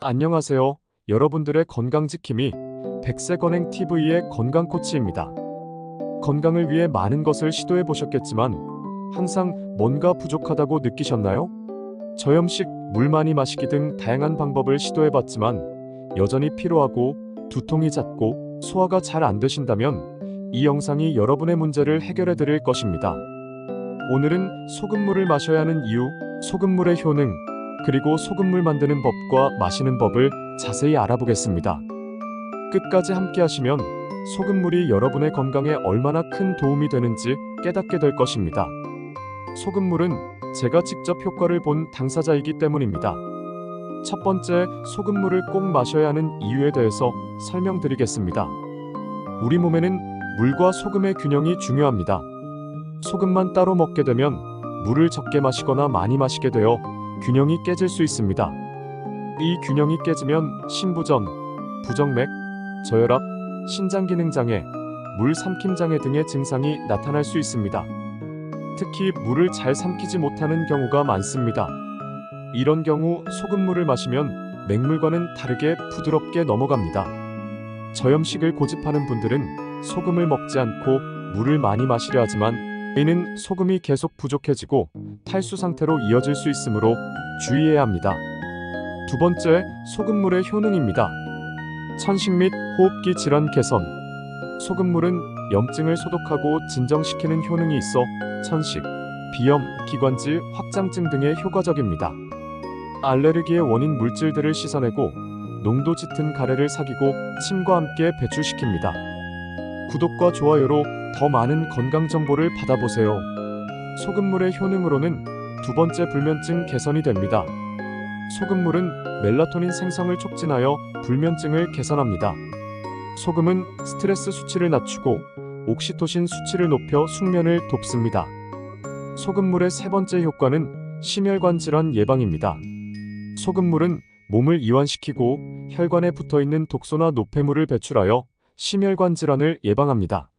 안녕하세요. 여러분들의 건강지킴이 백세건행TV의 건강코치입니다. 건강을 위해 많은 것을 시도해 보셨겠지만 항상 뭔가 부족하다고 느끼셨나요? 저염식, 물 많이 마시기 등 다양한 방법을 시도해 봤지만 여전히 피로하고 두통이 잦고 소화가 잘 안 되신다면 이 영상이 여러분의 문제를 해결해 드릴 것입니다. 오늘은 소금물을 마셔야 하는 이유, 소금물의 효능, 그리고 소금물 만드는 법과 마시는 법을 자세히 알아보겠습니다. 끝까지 함께 하시면 소금물이 여러분의 건강에 얼마나 큰 도움이 되는지 깨닫게 될 것입니다. 소금물은 제가 직접 효과를 본 당사자이기 때문입니다. 첫 번째, 소금물을 꼭 마셔야 하는 이유에 대해서 설명드리겠습니다. 우리 몸에는 물과 소금의 균형이 중요합니다. 소금만 따로 먹게 되면 물을 적게 마시거나 많이 마시게 되어 균형이 깨질 수 있습니다. 이 균형이 깨지면 신부전, 부정맥, 저혈압, 신장기능장애, 물삼킴장애 등의 증상이 나타날 수 있습니다. 특히 물을 잘 삼키지 못하는 경우가 많습니다. 이런 경우 소금물을 마시면 맹물과는 다르게 부드럽게 넘어갑니다. 저염식을 고집하는 분들은 소금을 먹지 않고 물을 많이 마시려 하지만 이는 소금이 계속 부족해지고 탈수 상태로 이어질 수 있으므로 주의해야 합니다. 두 번째, 소금물의 효능입니다. 천식 및 호흡기 질환 개선. 소금물은 염증을 소독하고 진정시키는 효능이 있어 천식, 비염, 기관지 확장증 등에 효과적입니다. 알레르기의 원인 물질들을 씻어내고 농도 짙은 가래를 삭이고 침과 함께 배출시킵니다. 구독과 좋아요로 더 많은 건강 정보를 받아보세요. 소금물의 효능으로는 두 번째, 불면증 개선이 됩니다. 소금물은 멜라토닌 생성을 촉진하여 불면증을 개선합니다. 소금은 스트레스 수치를 낮추고 옥시토신 수치를 높여 숙면을 돕습니다. 소금물의 세 번째 효과는 심혈관 질환 예방입니다. 소금물은 몸을 이완시키고 혈관에 붙어있는 독소나 노폐물을 배출하여 심혈관 질환을 예방합니다.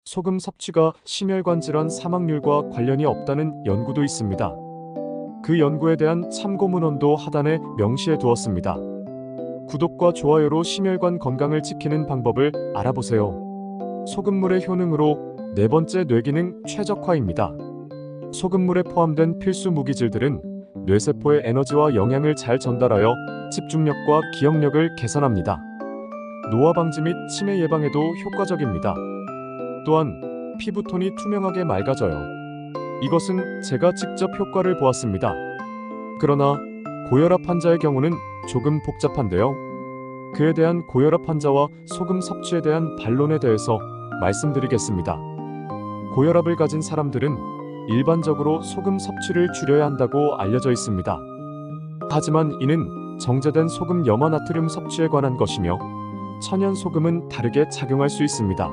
소금 섭취가 심혈관 질환 사망률과 관련이 없다는 연구도 있습니다. 그 연구에 대한 참고 문헌도 하단에 명시해 두었습니다. 구독과 좋아요로 심혈관 건강을 지키는 방법을 알아보세요. 소금물의 효능으로 네 번째, 뇌기능 최적화입니다. 소금물에 포함된 필수 무기질들은 뇌세포의 에너지와 영양을 잘 전달하여 집중력과 기억력을 개선합니다. 노화 방지 및 치매 예방에도 효과적입니다. 또한 피부톤이 투명하게 맑아져요. 이것은 제가 직접 효과를 보았습니다. 그러나 고혈압 환자의 경우는 조금 복잡한데요. 그에 대한 고혈압 환자와 소금 섭취에 대한 반론에 대해서 말씀드리겠습니다. 고혈압을 가진 사람들은 일반적으로 소금 섭취를 줄여야 한다고 알려져 있습니다. 하지만 이는 정제된 소금 염화나트륨 섭취에 관한 것이며 천연 소금은 다르게 작용할 수 있습니다.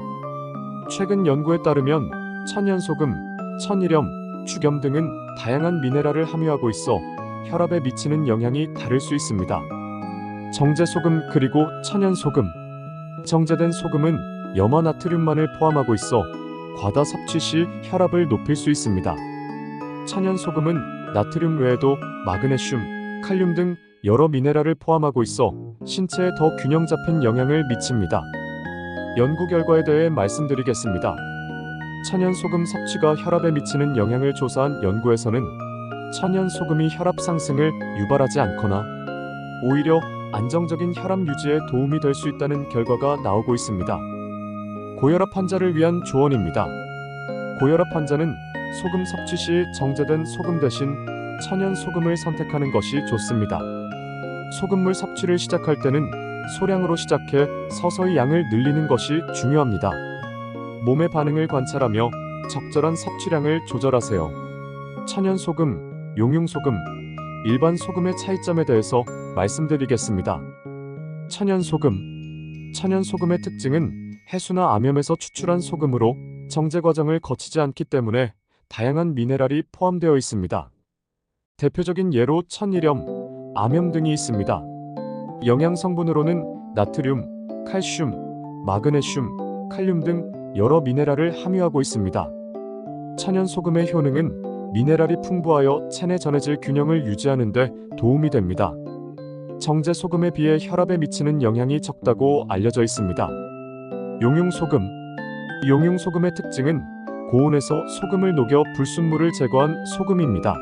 최근 연구에 따르면 천연 소금, 천일염, 죽염 등은 다양한 미네랄을 함유하고 있어 혈압에 미치는 영향이 다를 수 있습니다. 정제 소금 그리고 천연 소금. 정제된 소금은 염화나트륨만을 포함하고 있어 과다 섭취 시 혈압을 높일 수 있습니다. 천연 소금은 나트륨 외에도 마그네슘, 칼륨 등 여러 미네랄을 포함하고 있어 신체에 더 균형 잡힌 영향을 미칩니다. 연구 결과에 대해 말씀드리겠습니다. 천연 소금 섭취가 혈압에 미치는 영향을 조사한 연구에서는 천연 소금이 혈압 상승을 유발하지 않거나 오히려 안정적인 혈압 유지에 도움이 될 수 있다는 결과가 나오고 있습니다. 고혈압 환자를 위한 조언입니다. 고혈압 환자는 소금 섭취 시 정제된 소금 대신 천연 소금을 선택하는 것이 좋습니다. 소금물 섭취를 시작할 때는 소량으로 시작해 서서히 양을 늘리는 것이 중요합니다. 몸의 반응을 관찰하며 적절한 섭취량을 조절하세요. 천연 소금, 용융 소금, 일반 소금의 차이점에 대해서 말씀드리겠습니다. 천연 소금. 천연 소금의 특징은 해수나 암염에서 추출한 소금으로 정제 과정을 거치지 않기 때문에 다양한 미네랄이 포함되어 있습니다. 대표적인 예로 천일염, 암염 등이 있습니다. 영양 성분으로는 나트륨, 칼슘, 마그네슘, 칼륨 등 여러 미네랄을 함유하고 있습니다. 천연 소금의 효능은 미네랄이 풍부하여 체내 전해질 균형을 유지하는 데 도움이 됩니다. 정제 소금에 비해 혈압에 미치는 영향이 적다고 알려져 있습니다. 용융소금. 용융소금의 특징은 고온에서 소금을 녹여 불순물을 제거한 소금입니다.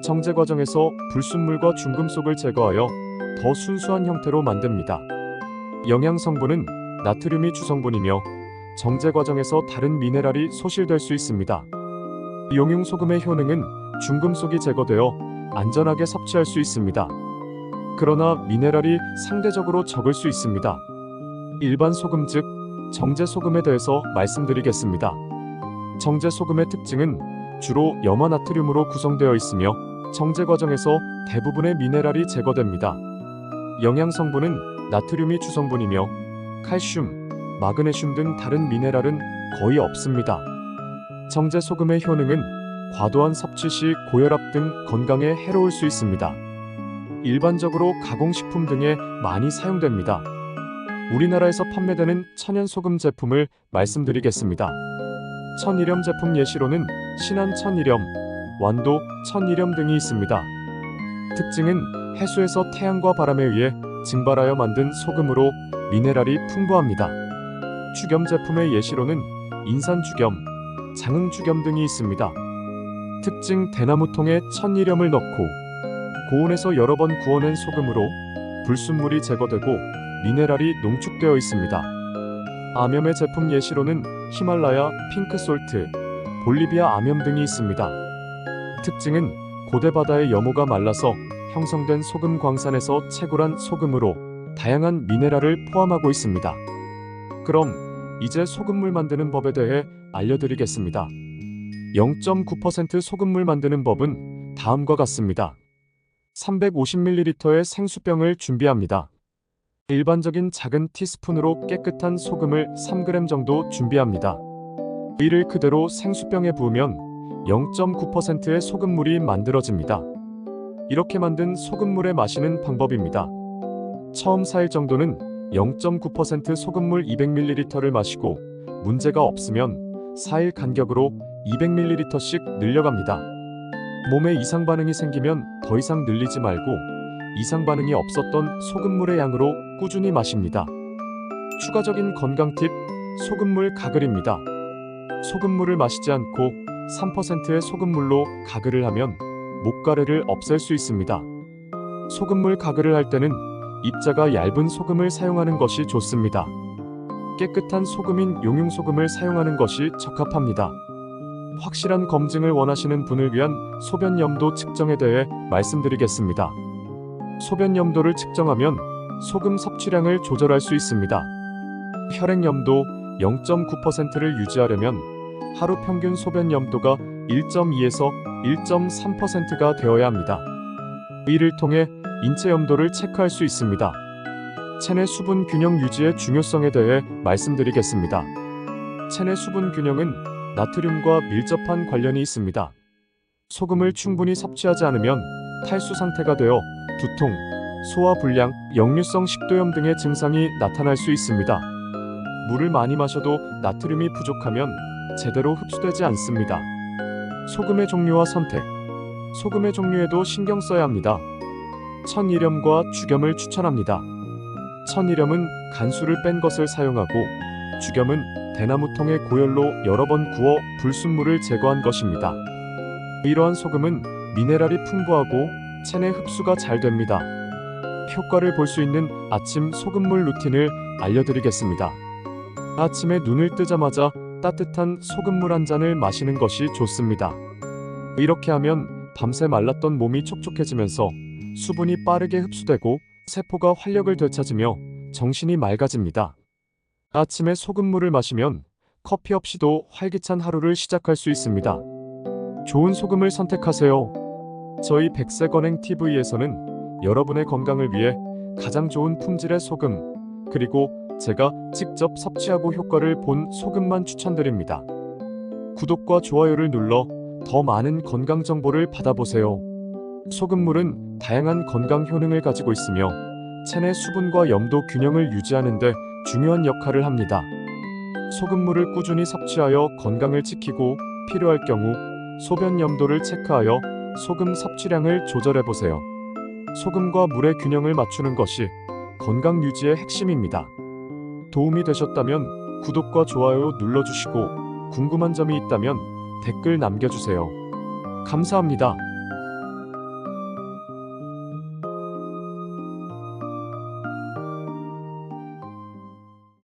정제 과정에서 불순물과 중금속을 제거하여 더 순수한 형태로 만듭니다. 영양 성분은 나트륨이 주성분이며 정제 과정에서 다른 미네랄이 소실될 수 있습니다. 용융소금의 효능은 중금속이 제거되어 안전하게 섭취할 수 있습니다. 그러나 미네랄이 상대적으로 적을 수 있습니다. 일반 소금 즉 정제 소금에 대해서 말씀드리겠습니다. 정제 소금의 특징은 주로 염화나트륨으로 구성되어 있으며 정제 과정에서 대부분의 미네랄이 제거됩니다. 영양 성분은 나트륨이 주성분이며 칼슘, 마그네슘 등 다른 미네랄은 거의 없습니다. 정제 소금의 효능은 과도한 섭취 시 고혈압 등 건강에 해로울 수 있습니다. 일반적으로 가공식품 등에 많이 사용됩니다. 우리나라에서 판매되는 천연소금 제품을 말씀드리겠습니다. 천일염 제품 예시로는 신안 천일염, 완도 천일염 등이 있습니다. 특징은 해수에서 태양과 바람에 의해 증발하여 만든 소금으로 미네랄이 풍부합니다. 죽염 제품의 예시로는 인산죽염, 장흥죽염 등이 있습니다. 특징 대나무통에 천일염을 넣고 고온에서 여러 번 구워낸 소금으로 불순물이 제거되고 미네랄이 농축되어 있습니다. 암염의 제품 예시로는 히말라야 핑크솔트, 볼리비아 암염 등이 있습니다. 특징은 고대 바다의 염호가 말라서 형성된 소금 광산에서 채굴한 소금으로 다양한 미네랄을 포함하고 있습니다. 그럼 이제 소금물 만드는 법에 대해 알려드리겠습니다. 0.9% 소금물 만드는 법은 다음과 같습니다. 350ml의 생수병을 준비합니다. 일반적인 작은 티스푼으로 깨끗한 소금을 3g 정도 준비합니다. 이를 그대로 생수병에 부으면 0.9%의 소금물이 만들어집니다. 이렇게 만든 소금물의 마시는 방법입니다. 처음 4일 정도는 0.9% 소금물 200ml를 마시고 문제가 없으면 4일 간격으로 200ml씩 늘려갑니다. 몸에 이상 반응이 생기면 더 이상 늘리지 말고 이상 반응이 없었던 소금물의 양으로 꾸준히 마십니다. 추가적인 건강 팁, 소금물 가글입니다. 소금물을 마시지 않고 3%의 소금물로 가글을 하면 목가래를 없앨 수 있습니다. 소금물 가글을 할 때는 입자가 얇은 소금을 사용하는 것이 좋습니다. 깨끗한 소금인 용융소금을 사용하는 것이 적합합니다. 확실한 검증을 원하시는 분을 위한 소변 염도 측정에 대해 말씀드리겠습니다. 소변 염도를 측정하면 소금 섭취량을 조절할 수 있습니다. 혈액 염도 0.9%를 유지하려면 하루 평균 소변 염도가 1.2에서 1.3%가 되어야 합니다. 이를 통해 인체 염도를 체크할 수 있습니다. 체내 수분 균형 유지의 중요성에 대해 말씀드리겠습니다. 체내 수분 균형은 나트륨과 밀접한 관련이 있습니다. 소금을 충분히 섭취하지 않으면 탈수 상태가 되어 두통, 소화불량, 역류성 식도염 등의 증상이 나타날 수 있습니다. 물을 많이 마셔도 나트륨이 부족하면 제대로 흡수되지 않습니다. 소금의 종류와 선택. 소금의 종류에도 신경 써야 합니다. 천일염과 죽염을 추천합니다. 천일염은 간수를 뺀 것을 사용하고 죽염은 대나무통에 고열로 여러 번 구워 불순물을 제거한 것입니다. 이러한 소금은 미네랄이 풍부하고 체내 흡수가 잘 됩니다. 효과를 볼 수 있는 아침 소금물 루틴을 알려드리겠습니다. 아침에 눈을 뜨자마자 따뜻한 소금물 한 잔을 마시는 것이 좋습니다. 이렇게 하면 밤새 말랐던 몸이 촉촉해지면서 수분이 빠르게 흡수되고 세포가 활력을 되찾으며 정신이 맑아집니다. 아침에 소금물을 마시면 커피 없이도 활기찬 하루를 시작할 수 있습니다. 좋은 소금을 선택하세요. 저희 백세건행TV에서는 여러분의 건강을 위해 가장 좋은 품질의 소금, 그리고 제가 직접 섭취하고 효과를 본 소금만 추천드립니다. 구독과 좋아요를 눌러 더 많은 건강 정보를 받아보세요. 소금물은 다양한 건강 효능을 가지고 있으며 체내 수분과 염도 균형을 유지하는 데 중요한 역할을 합니다. 소금물을 꾸준히 섭취하여 건강을 지키고 필요할 경우 소변 염도를 체크하여 소금 섭취량을 조절해보세요. 소금과 물의 균형을 맞추는 것이 건강 유지의 핵심입니다. 도움이 되셨다면 구독과 좋아요 눌러주시고 궁금한 점이 있다면 댓글 남겨주세요. 감사합니다.